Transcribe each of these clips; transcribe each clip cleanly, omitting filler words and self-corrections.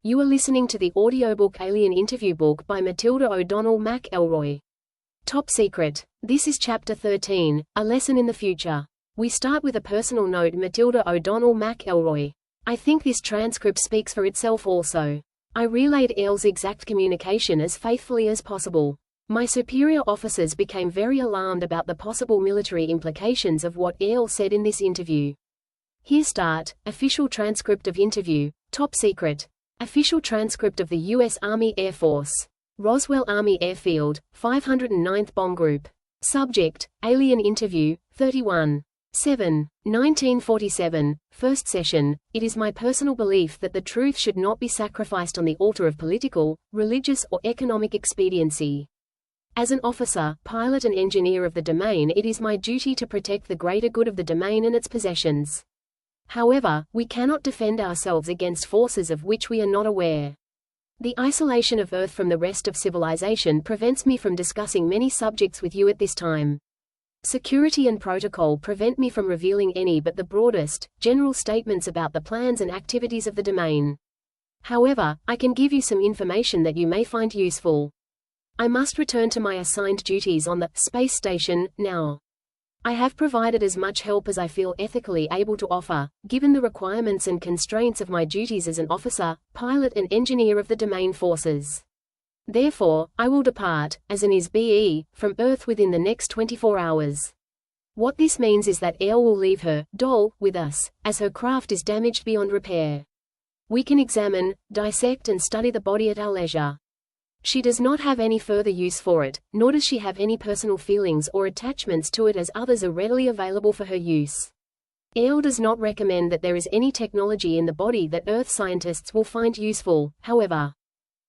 You are listening to the audiobook Alien Interview Book by Matilda O'Donnell MacElroy. Top Secret. This is Chapter 13, A Lesson in the Future. We start with a personal note. Matilda O'Donnell MacElroy. I think this transcript speaks for itself also. I relayed Elle's exact communication as faithfully as possible. My superior officers became very alarmed about the possible military implications of what Elle said in this interview. Here start, official transcript of interview, top secret. Official transcript of the U.S. Army Air Force. Roswell Army Airfield, 509th Bomb Group. Subject, Alien Interview, 31. 7. 1947, First Session. It is my personal belief that the truth should not be sacrificed on the altar of political, religious or economic expediency. As an officer, pilot and engineer of the domain, it is my duty to protect the greater good of the domain and its possessions. However, we cannot defend ourselves against forces of which we are not aware. The isolation of Earth from the rest of civilization prevents me from discussing many subjects with you at this time. Security and protocol prevent me from revealing any but the broadest, general statements about the plans and activities of the domain. However, I can give you some information that you may find useful. I must return to my assigned duties on the space station now. I have provided as much help as I feel ethically able to offer, given the requirements and constraints of my duties as an officer, pilot and engineer of the domain forces. Therefore, I will depart, as an ISBE, from Earth within the next 24 hours. What this means is that Elle will leave her doll with us, as her craft is damaged beyond repair. We can examine, dissect and study the body at our leisure. She does not have any further use for it, nor does she have any personal feelings or attachments to it as others are readily available for her use. Elle does not recommend that there is any technology in the body that Earth scientists will find useful, however.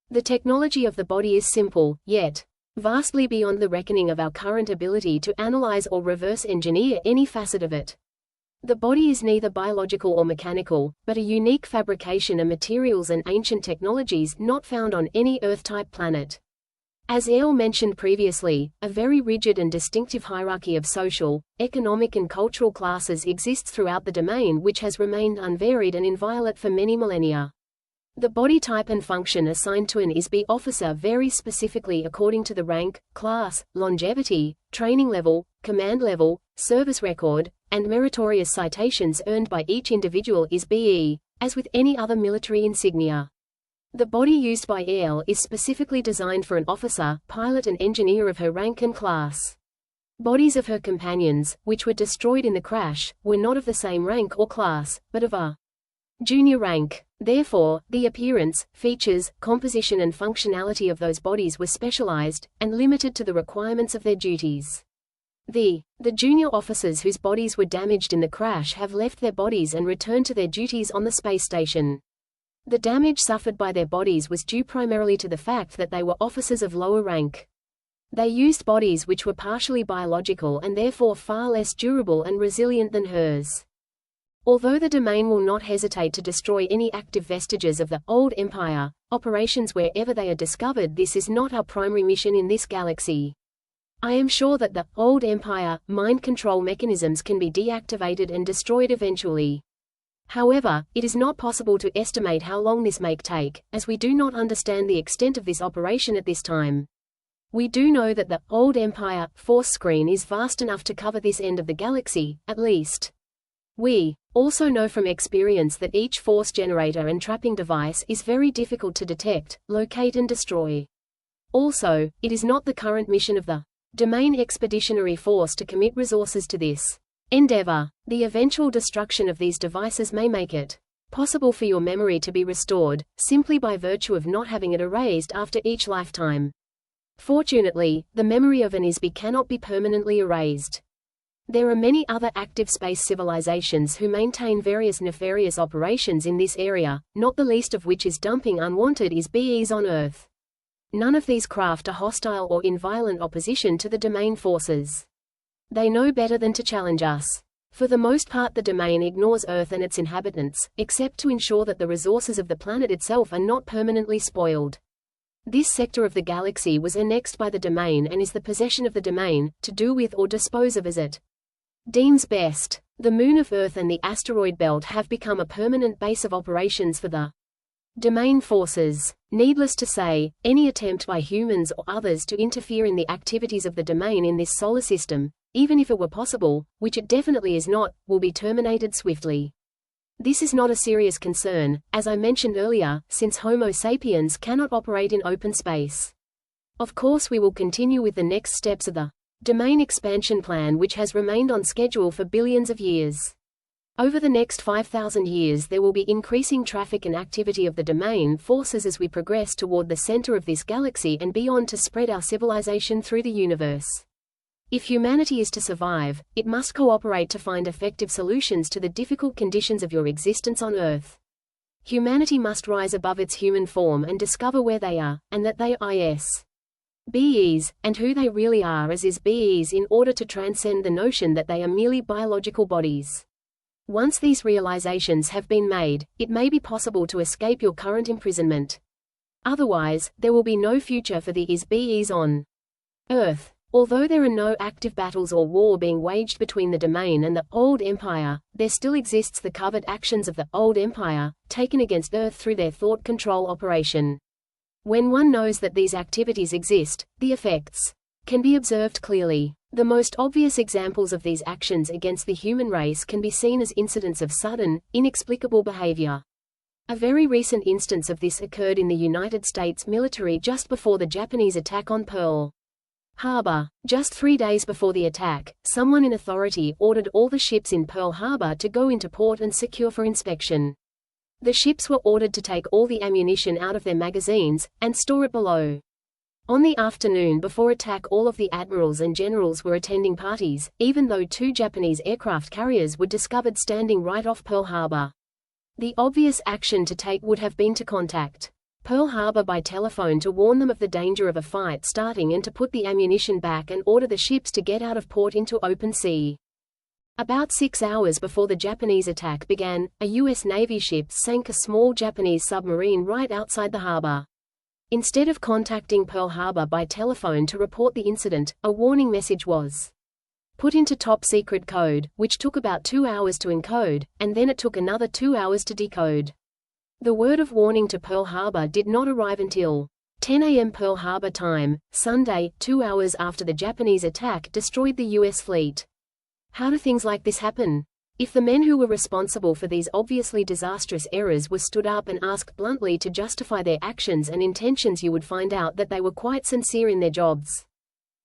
The technology of the body is simple, yet vastly beyond the reckoning of our current ability to analyze or reverse engineer any facet of it. The body is neither biological or mechanical, but a unique fabrication of materials and ancient technologies not found on any Earth-type planet. As Elle mentioned previously, a very rigid and distinctive hierarchy of social, economic and cultural classes exists throughout the domain which has remained unvaried and inviolate for many millennia. The body type and function assigned to an ISB officer varies specifically according to the rank, class, longevity, training level, command level, service record, and meritorious citations earned by each individual ISBE, as with any other military insignia. The body used by Elle is specifically designed for an officer, pilot and engineer of her rank and class. Bodies of her companions, which were destroyed in the crash, were not of the same rank or class, but of a junior rank. Therefore, the appearance, features, composition and functionality of those bodies were specialized, and limited to the requirements of their duties. The junior officers whose bodies were damaged in the crash have left their bodies and returned to their duties on the space station. The damage suffered by their bodies was due primarily to the fact that they were officers of lower rank. They used bodies which were partially biological and therefore far less durable and resilient than hers. Although the domain will not hesitate to destroy any active vestiges of the old empire operations wherever they are discovered, this is not our primary mission in this galaxy. I am sure that the old empire mind control mechanisms can be deactivated and destroyed eventually. However, it is not possible to estimate how long this may take, as we do not understand the extent of this operation at this time. We do know that the old empire force screen is vast enough to cover this end of the galaxy, at least. We also know from experience that each force generator and trapping device is very difficult to detect, locate and destroy. Also, it is not the current mission of the Domain Expeditionary Force to commit resources to this endeavor. The eventual destruction of these devices may make it possible for your memory to be restored, simply by virtue of not having it erased after each lifetime. Fortunately, the memory of an ISB cannot be permanently erased. There are many other active space civilizations who maintain various nefarious operations in this area, not the least of which is dumping unwanted ISBEs on Earth. None of these craft are hostile or in violent opposition to the domain forces. They know better than to challenge us. For the most part, the domain ignores Earth and its inhabitants, except to ensure that the resources of the planet itself are not permanently spoiled. This sector of the galaxy was annexed by the domain and is the possession of the domain, to do with or dispose of as it deems best. The moon of Earth and the asteroid belt have become a permanent base of operations for the Domain forces. Needless to say, any attempt by humans or others to interfere in the activities of the domain in this solar system, even if it were possible, which it definitely is not, will be terminated swiftly. This is not a serious concern, as I mentioned earlier, since Homo sapiens cannot operate in open space. Of course, we will continue with the next steps of the domain expansion plan, which has remained on schedule for billions of years. Over the next 5,000 years there will be increasing traffic and activity of the domain forces as we progress toward the center of this galaxy and beyond to spread our civilization through the universe. If humanity is to survive, it must cooperate to find effective solutions to the difficult conditions of your existence on Earth. Humanity must rise above its human form and discover where they are, and that they are beings, and who they really are as beings in order to transcend the notion that they are merely biological bodies. Once these realizations have been made, it may be possible to escape your current imprisonment. Otherwise, there will be no future for the beings on Earth. Although there are no active battles or war being waged between the domain and the Old Empire, there still exists the covert actions of the Old Empire, taken against Earth through their thought control operation. When one knows that these activities exist, the effects can be observed clearly. The most obvious examples of these actions against the human race can be seen as incidents of sudden, inexplicable behavior. A very recent instance of this occurred in the United States military just before the Japanese attack on Pearl Harbor. Just 3 days before the attack, someone in authority ordered all the ships in Pearl Harbor to go into port and secure for inspection. The ships were ordered to take all the ammunition out of their magazines, and store it below. On the afternoon before attack, all of the admirals and generals were attending parties, even though 2 Japanese aircraft carriers were discovered standing right off Pearl Harbor. The obvious action to take would have been to contact Pearl Harbor by telephone to warn them of the danger of a fight starting and to put the ammunition back and order the ships to get out of port into open sea. About 6 hours before the Japanese attack began, a U.S. Navy ship sank a small Japanese submarine right outside the harbor. Instead of contacting Pearl Harbor by telephone to report the incident, a warning message was put into top secret code, which took about 2 hours to encode, and then it took another 2 hours to decode. The word of warning to Pearl Harbor did not arrive until 10 a.m. Pearl Harbor time, Sunday, 2 hours after the Japanese attack destroyed the U.S. fleet. How do things like this happen? If the men who were responsible for these obviously disastrous errors were stood up and asked bluntly to justify their actions and intentions, you would find out that they were quite sincere in their jobs.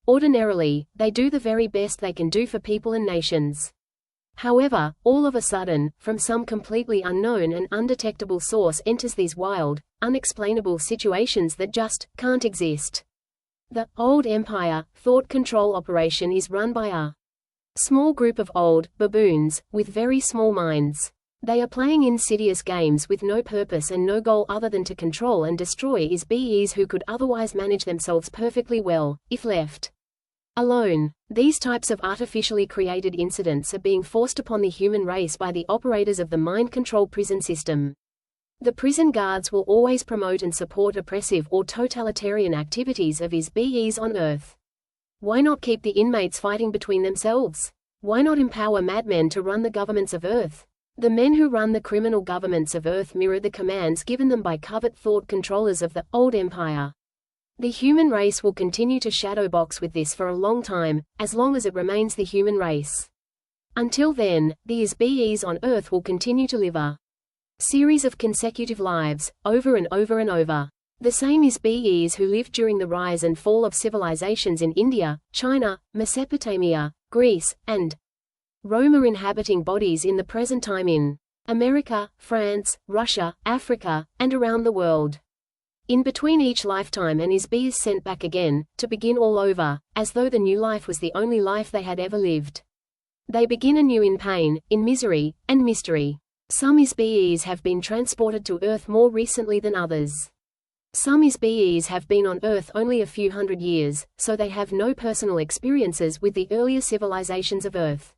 Ordinarily, they do the very best they can do for people and nations. However, all of a sudden, from some completely unknown and undetectable source enters these wild, unexplainable situations that just can't exist. The Old Empire thought control operation is run by a small group of old baboons with very small minds. They are playing insidious games with no purpose and no goal other than to control and destroy beings who could otherwise manage themselves perfectly well, if left alone. These types of artificially created incidents are being forced upon the human race by the operators of the mind control prison system. The prison guards will always promote and support oppressive or totalitarian activities of beings on Earth. Why not keep the inmates fighting between themselves? Why not empower madmen to run the governments of Earth? The men who run the criminal governments of Earth mirror the commands given them by covert thought controllers of the Old Empire. The human race will continue to shadowbox with this for a long time, as long as it remains the human race. Until then, the beings on Earth will continue to live a series of consecutive lives, over and over and over. The same beings who lived during the rise and fall of civilizations in India, China, Mesopotamia, Greece, and Rome are inhabiting bodies in the present time in America, France, Russia, Africa, and around the world. In between each lifetime an being is sent back again, to begin all over, as though the new life was the only life they had ever lived. They begin anew in pain, in misery, and mystery. Some beings have been transported to Earth more recently than others. Some beings have been on Earth only a few hundred years, so they have no personal experiences with the earlier civilizations of Earth.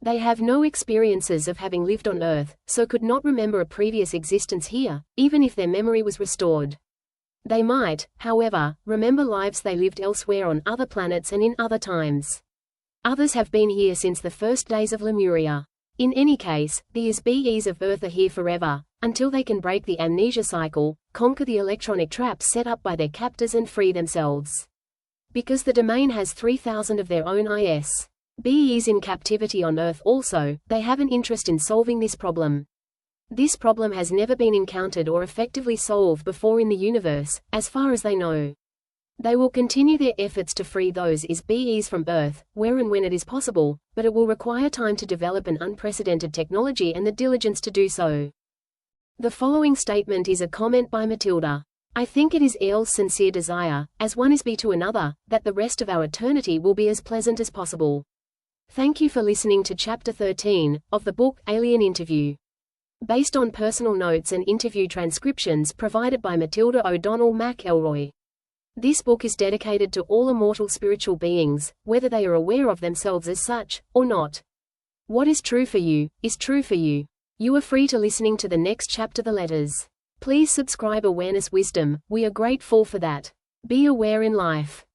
They have no experiences of having lived on Earth, so could not remember a previous existence here, even if their memory was restored. They might, however, remember lives they lived elsewhere on other planets and in other times. Others have been here since the first days of Lemuria. In any case, the beings of Earth are here forever, until they can break the amnesia cycle, conquer the electronic traps set up by their captors and free themselves. Because the domain has 3,000 of their own IS.BEs in captivity on Earth also, they have an interest in solving this problem. This problem has never been encountered or effectively solved before in the universe, as far as they know. They will continue their efforts to free those IS.BEs from Earth, where and when it is possible, but it will require time to develop an unprecedented technology and the diligence to do so. The following statement is a comment by Matilda. I think it is El's sincere desire, as one is be to another, that the rest of our eternity will be as pleasant as possible. Thank you for listening to Chapter 13, of the book, Alien Interview. Based on personal notes and interview transcriptions provided by Matilda O'Donnell MacElroy. This book is dedicated to all immortal spiritual beings, whether they are aware of themselves as such, or not. What is true for you, is true for you. You are free to listening to the next chapter. The letters. Please subscribe Awareness Wisdom, we are grateful for that. Be aware in life.